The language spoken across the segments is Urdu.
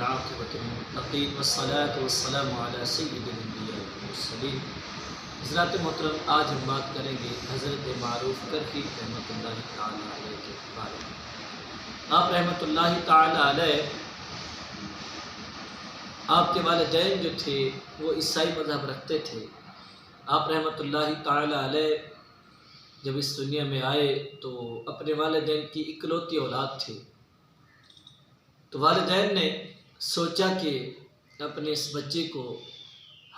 والعاقبۃ للمتقین والصلاۃ والسلام علی سید الانبیاء والمرسلین۔ حضرات محترم، آج ہم بات کریں گے حضرت معروف کرخی رحمۃ اللہ تعالی علیہ کے بارے میں۔ آپ رحمۃ اللہ تعالی علیہ، آپ کے والدین جو تھے وہ عیسائی مذہب رکھتے تھے۔ آپ رحمۃ اللہ تعالی علیہ جب اس دنیا میں آئے تو اپنے والدین کی اکلوتی اولاد تھے، تو والدین نے سوچا کہ اپنے اس بچے کو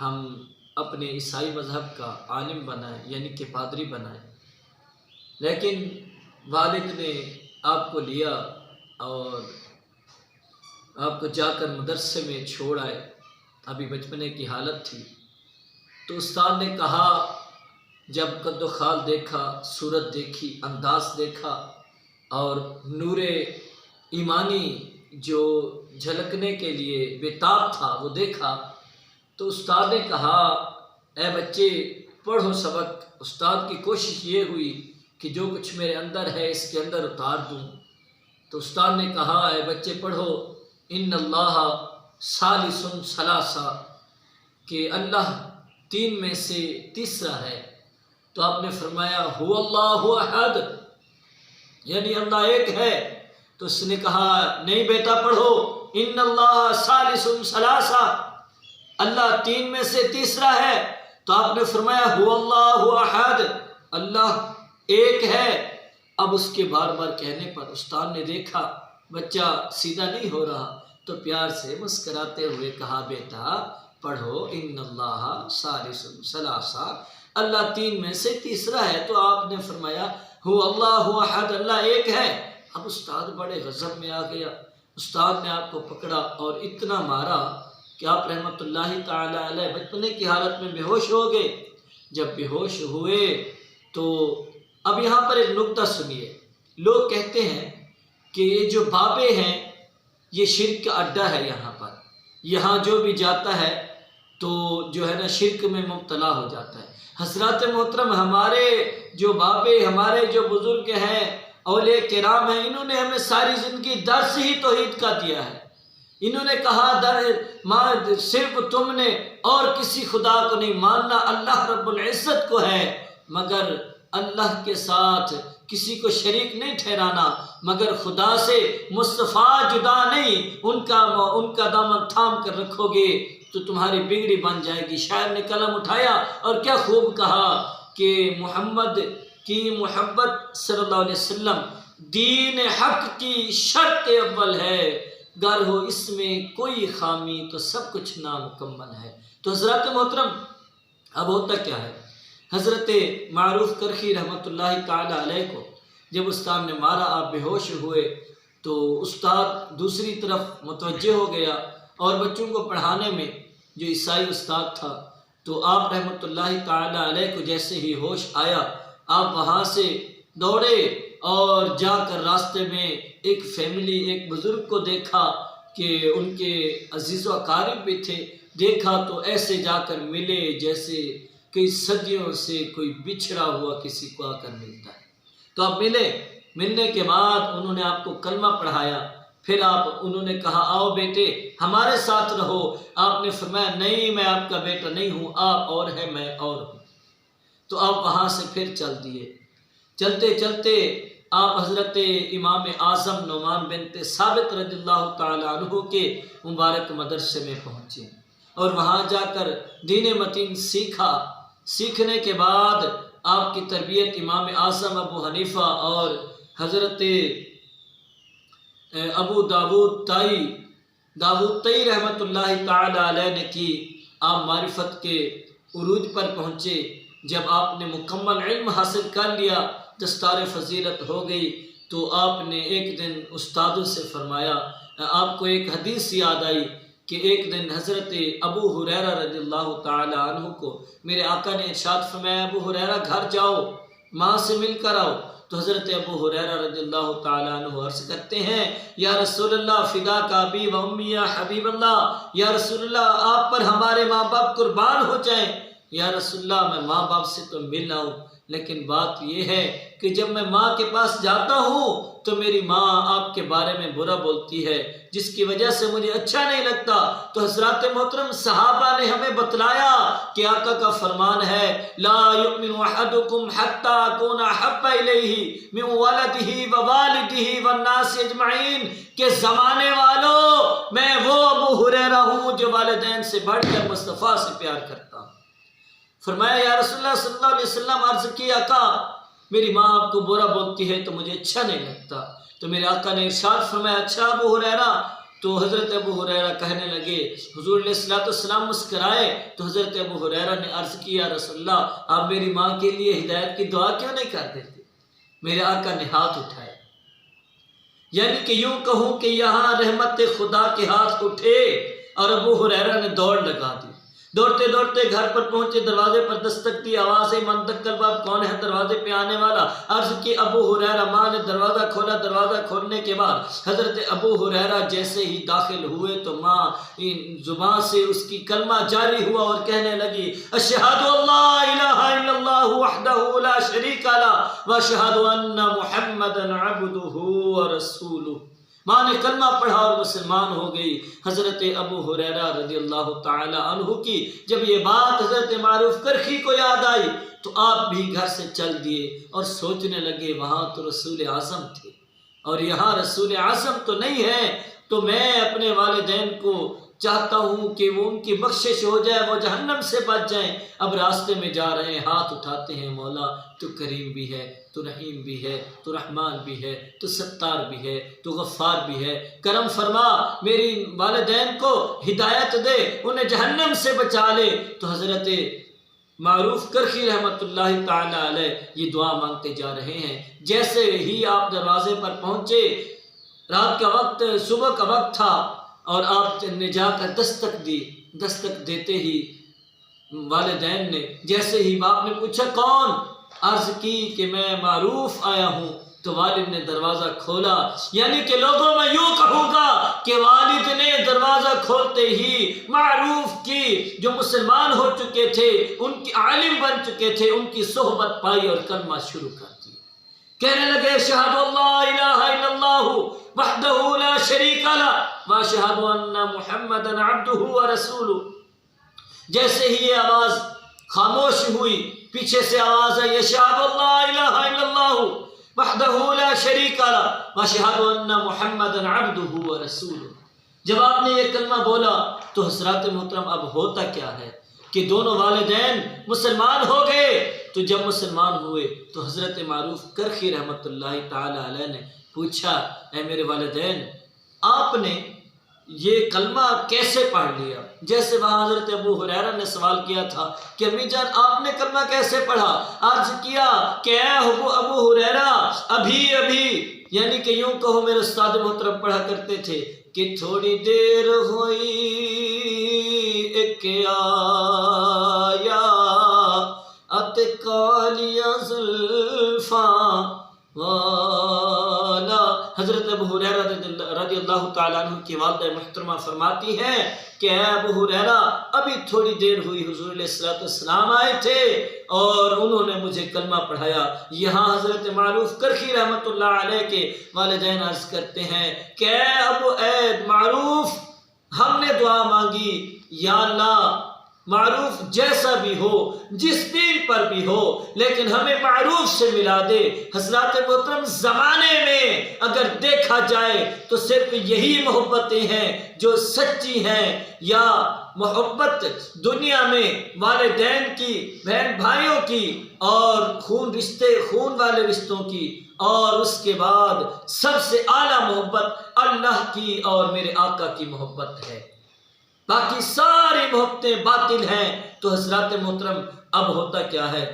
ہم اپنے عیسائی مذہب کا عالم بنائیں، یعنی کہ پادری بنائیں۔ لیکن والد نے آپ کو لیا اور آپ کو جا کر مدرسے میں چھوڑ آئے، ابھی بچپنے کی حالت تھی۔ تو استاد نے کہا، جب قد و خال دیکھا، صورت دیکھی، انداز دیکھا اور نور ایمانی جو جھلکنے کے لیے بےتاب تھا وہ دیکھا، تو استاد نے کہا، اے بچے پڑھو سبق۔ استاد کی کوشش یہ ہوئی کہ جو کچھ میرے اندر ہے اس کے اندر اتار دوں۔ تو استاد نے کہا، اے بچے پڑھو، ان اللہ ثالث ثلاثہ، کہ اللہ تین میں سے تیسرا ہے۔ تو آپ نے فرمایا، هو اللہ احد، یعنی اللہ ایک ہے۔ تو اس نے کہا، نہیں بیٹا پڑھو، ان اللہ ثالث ثلاثہ، اللہ تین میں سے تیسرا ہے۔ تو آپ نے فرمایا، هو اللہ احد، اللہ ایک ہے۔ اب اس کے بار بار کہنے پر استاد نے دیکھا بچہ سیدھا نہیں ہو رہا، تو پیار سے مسکراتے ہوئے کہا، بیٹا پڑھو، ان اللہ ثالث ثلاثہ، اللہ تین میں سے تیسرا ہے۔ تو آپ نے فرمایا، هو اللہ احد، اللہ ایک ہے۔ اب استاد بڑے غضب میں آ گیا۔ استاد نے آپ کو پکڑا اور اتنا مارا کہ آپ رحمۃ اللہ تعالی علیہ بچپنے کی حالت میں بے ہوش ہو گئے۔ جب بے ہوش ہوئے تو اب یہاں پر ایک نکتہ سنیے۔ لوگ کہتے ہیں کہ یہ جو بابے ہیں یہ شرک کا اڈا ہے، یہاں پر یہاں جو بھی جاتا ہے تو جو ہے نا شرک میں مبتلا ہو جاتا ہے۔ حضرات محترم، ہمارے جو بابے، ہمارے جو بزرگ ہیں، اولیاء کرام ہیں، انہوں نے ہمیں ساری زندگی درس ہی توحید کا دیا ہے۔ انہوں نے کہا، صرف تم نے اور کسی خدا کو نہیں ماننا، اللہ رب العزت کو ہے، مگر اللہ کے ساتھ کسی کو شریک نہیں ٹھہرانا، مگر خدا سے مصطفیٰ جدا نہیں، ان کا دامن تھام کر رکھو گے تو تمہاری بگڑی بن جائے گی۔ شاعر نے قلم اٹھایا اور کیا خوب کہا کہ محمد کی محبت صلی اللہ علیہ وسلم دین حق کی شرط اول ہے، گر ہو اس میں کوئی خامی تو سب کچھ نامکمل ہے۔ تو حضرات محترم، اب ہوتا کیا ہے، حضرت معروف کرخی رحمۃ اللہ تعالی علیہ کو جب استاد نے مارا، آپ بے ہوش ہوئے، تو استاد دوسری طرف متوجہ ہو گیا اور بچوں کو پڑھانے میں جو عیسائی استاد تھا، تو آپ رحمۃ اللہ تعالی علیہ کو جیسے ہی ہوش آیا، آپ وہاں سے دوڑے اور جا کر راستے میں ایک فیملی، ایک بزرگ کو دیکھا کہ ان کے عزیز و اقارب بھی تھے۔ دیکھا تو ایسے جا کر ملے جیسے کئی صدیوں سے کوئی بچھڑا ہوا کسی کو آ کر ملتا ہے۔ تو آپ ملے، ملنے کے بعد انہوں نے آپ کو کلمہ پڑھایا، پھر انہوں نے کہا، آؤ بیٹے ہمارے ساتھ رہو۔ آپ نے فرمایا، نہیں میں آپ کا بیٹا نہیں ہوں، آپ اور ہے میں اور ہوں۔ تو آپ وہاں سے پھر چل دیے۔ چلتے چلتے آپ حضرت امام اعظم نعمان بنت ثابت رضی اللہ تعالی عنہ کے مبارک مدرسے میں پہنچے اور وہاں جا کر دین متین سیکھا۔ سیکھنے کے بعد آپ کی تربیت امام اعظم ابو حنیفہ اور حضرت ابو داود تائی رحمۃ اللہ تعالی علیہ نے کی۔ آپ معرفت کے عروج پر پہنچے۔ جب آپ نے مکمل علم حاصل کر لیا، دستار فضیلت ہو گئی، تو آپ نے ایک دن استادوں سے فرمایا، آپ کو ایک حدیث یاد آئی کہ ایک دن حضرت ابو ہریرہ رضی اللہ تعالی عنہ کو میرے آقا نے ارشاد فرمایا، ابو ہریرہ گھر جاؤ، ماں سے مل کر آؤ۔ تو حضرت ابو ہریرہ رضی اللہ تعالی عنہ عرض کرتے ہیں، یا رسول اللہ فداک ابی و امی یا حبیب اللہ، یا رسول اللہ آپ پر ہمارے ماں باپ قربان ہو جائیں۔ یا رسول اللہ میں ماں باپ سے تو مل آؤں لیکن بات یہ ہے کہ جب میں ماں کے پاس جاتا ہوں تو میری ماں آپ کے بارے میں برا بولتی ہے، جس کی وجہ سے مجھے اچھا نہیں لگتا۔ تو حضرات محترم صحابہ نے ہمیں بتلایا کہ آقا کا فرمان ہے لا یؤمن احدکم حتی اکون احب الیہ من ولدہ ووالدہ والناس اجمعین، کہ زمانے والوں میں وہ ابو ہریرہ ہوں جو والدین سے بڑھ کر مصطفیٰ سے پیار کرتا ہوں۔ فرمایا یا رسول اللہ صلی اللہ علیہ وسلم، عرض کی آقا میری ماں آپ کو برا بولتی ہے تو مجھے اچھا نہیں لگتا۔ تو میرے آقا نے ارشاد فرمایا اچھا ابو ہریرہ؟ تو حضرت ابو ہریرہ کہنے لگے، حضور علیہ السلام مسکرائے تو حضرت ابو ہریرہ نے عرض کی یا رسول اللہ آپ میری ماں کے لیے ہدایت کی دعا کیوں نہیں کر دیتے؟ میرے آقا نے ہاتھ اٹھائے، یعنی کہ یوں کہوں کہ یہاں رحمت خدا کے ہاتھ اٹھے اور ابو ہریرہ نے دوڑ لگا دی۔ دوڑتے دوڑتے گھر پر پہنچے، دروازے پر دستک دی، آواز من دق الباب، کون ہے دروازے پہ آنے والا؟ عرض کی ابو ہریرہ۔ ماں نے دروازہ کھولا، دروازہ کھولنے کے بعد حضرت ابو ہریرہ جیسے ہی داخل ہوئے تو ماں زبان سے اس کی کلمہ جاری ہوا اور کہنے لگی اشہد اللہ الہ الا اللہ وحدہ لا شریک لہ واشہد ان محمدا عبدہ ورسولہ۔ ماں نے کلمہ پڑھا اور مسلمان ہو گئی۔ حضرت ابو ہریرہ رضی اللہ تعالی عنہ کی جب یہ بات حضرت معروف کرخی کو یاد آئی تو آپ بھی گھر سے چل دیے اور سوچنے لگے وہاں تو رسول اعظم تھے اور یہاں رسول اعظم تو نہیں ہے، تو میں اپنے والدین کو چاہتا ہوں کہ وہ ان کی بخشش ہو جائے، وہ جہنم سے بچ جائیں۔ اب راستے میں جا رہے ہیں، ہاتھ اٹھاتے ہیں مولا تو کریم بھی ہے، تو رحیم بھی ہے، تو رحمان بھی ہے، تو ستار بھی ہے، تو غفار بھی ہے، کرم فرما، میری والدین کو ہدایت دے، انہیں جہنم سے بچا لے۔ تو حضرت معروف کرخی رحمت اللہ تعالی علیہ یہ دعا مانگتے جا رہے ہیں۔ جیسے ہی آپ دروازے پر پہنچے، رات کا وقت، صبح کا وقت تھا، اور آپ نے جا کر دستک دی۔ دستک دیتے ہی والدین نے، جیسے ہی باپ نے پوچھا کون؟ عرض کی کہ میں معروف آیا ہوں۔ تو والد نے دروازہ کھولا، یعنی کہ لوگوں میں یوں کہوں گا کہ والد نے دروازہ کھولتے ہی معروف کی جو مسلمان ہو چکے تھے، ان کی عالم بن چکے تھے، ان کی صحبت پائی اور کلمہ شروع کر دی۔ کہنے لگے اشہد اللہ الہ الا اللہ وحدہ لا شریک لہ واشہد ان محمدا عبدہ ورسولہ۔ جیسے ہی یہ آواز خاموش ہوئی، پیچھے سے آواز آئی اشہد اللہ الہ الا اللہ وحدہ لا شریک لہ واشہد ان محمدا عبدہ ورسولہ۔ جب آپ نے یہ کلمہ بولا تو حضرات محترم اب ہوتا کیا ہے کہ دونوں والدین مسلمان ہو گئے۔ تو جب مسلمان ہوئے تو حضرت معروف کرخی رحمت اللہ تعالی علیہ نے پوچھا اے میرے والدین آپ نے یہ کلمہ کیسے پڑھ لیا؟ جیسے وہاں حضرت ابو ہریرہ نے سوال کیا تھا کہ امی جان آپ نے کلمہ کیسے پڑھا؟ عرض کیا کہ اے ابو ہریرہ ابھی یعنی کہ یوں کہو میرے استاد محترم پڑھا کرتے تھے کہ تھوڑی دیر ہوئی ایک آیا ات کالیا زلفاں والا۔ حضرت ابو ہریرہ رضی اللہ تعالیٰ عنہ کی والدہ محترمہ فرماتی ہیں کہ اے ابو ہریرہ ابھی تھوڑی دیر ہوئی حضور علیہ السلام آئے تھے اور انہوں نے مجھے کلمہ پڑھایا۔ یہاں حضرت معروف کرخی رحمت اللہ علیہ کے والدین عرض کرتے ہیں کہ اے معروف ہم نے دعا مانگی یا اللہ معروف جیسا بھی ہو، جس دین پر بھی ہو، لیکن ہمیں معروف سے ملا دے۔ حضرات محترم زمانے میں اگر دیکھا جائے تو صرف یہی محبتیں ہیں جو سچی ہیں، یا محبت دنیا میں والدین کی، بہن بھائیوں کی اور خون والے رشتوں کی، اور اس کے بعد سب سے اعلیٰ محبت اللہ کی اور میرے آقا کی محبت ہے۔ باقی ساری محبتیں باطل ہیں۔ تو حضرات محترم اب ہوتا کیا ہے؟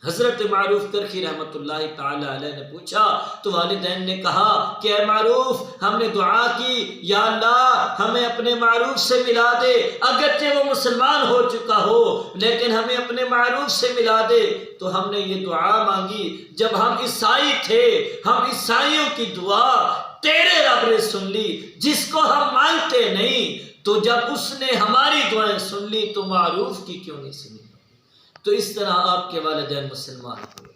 حضرت معروف کرخی رحمت اللہ تعالی علیہ نے پوچھا تو والدین نے کہا کہ اے معروف ہم نے دعا کی یا اللہ ہمیں اپنے معروف سے ملا دے، اگرچہ وہ مسلمان ہو چکا ہو لیکن ہمیں اپنے معروف سے ملا دے۔ تو ہم نے یہ دعا مانگی جب ہم عیسائی تھے، ہم عیسائیوں کی دعا تیرے رب نے سن لی جس کو ہم مانتے نہیں، تو جب اس نے ہماری دعائیں سن لی تو معروف کی کیوں نہیں سنی؟ تو اس طرح آپ کے والدین مسلمان ہوئے۔